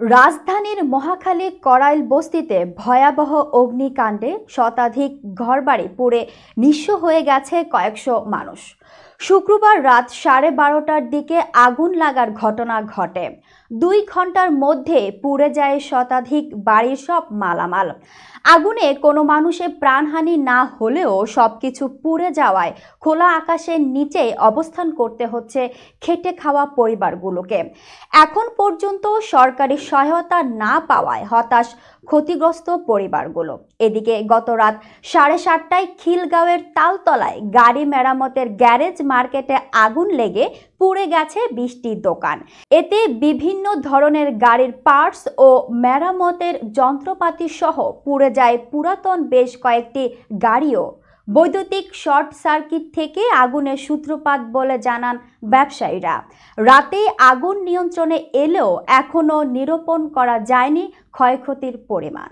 রাজধানীর মহাখালী করাইল বস্তিতে ভয়াবহ অগ্নিকাণ্ডে শতাধিক ঘরবাড়ি পুড়ে নিঃস্ব হয়ে গেছে কয়েকশো মানুষ। শুক্রবার রাত 12:30টার দিকে আগুন লাগার ঘটনা ঘটে। 2 ঘন্টার মধ্যে পুড়ে যায় শতাধিক বাড়ির সব মালামাল। আগুনে কোনো মানুষের প্রাণহানি না হলেও সবকিছু পুড়ে যাওয়ায় খোলা আকাশের নিচে অবস্থান করতে হচ্ছে খেটে খাওয়া পরিবারগুলোকে। এখন পর্যন্ত সরকারি সহায়তা না পাওয়ায় হতাশ ক্ষতিগ্রস্ত পরিবারগুলো। এদিকে গত রাত 7:30টায় খিলগাঁওয়ের তালতলায় গাড়ি মেরামতের গ্যারেজ মার্কেটে আগুন লেগে পুড়ে গেছে 20টি দোকান। এতে বিভিন্ন ধরনের গাড়ির পার্টস ও মেরামতের যন্ত্রপাতি সহ পুড়ে যায় পুরাতন বেশ কয়েকটি গাড়িও। বৈদ্যুতিক শর্ট সার্কিট থেকে আগুনের সূত্রপাত বলে জানান ব্যবসায়ীরা। রাতে আগুন নিয়ন্ত্রণে এলেও এখনও নিরূপণ করা যায়নি ক্ষয়ক্ষতির পরিমাণ।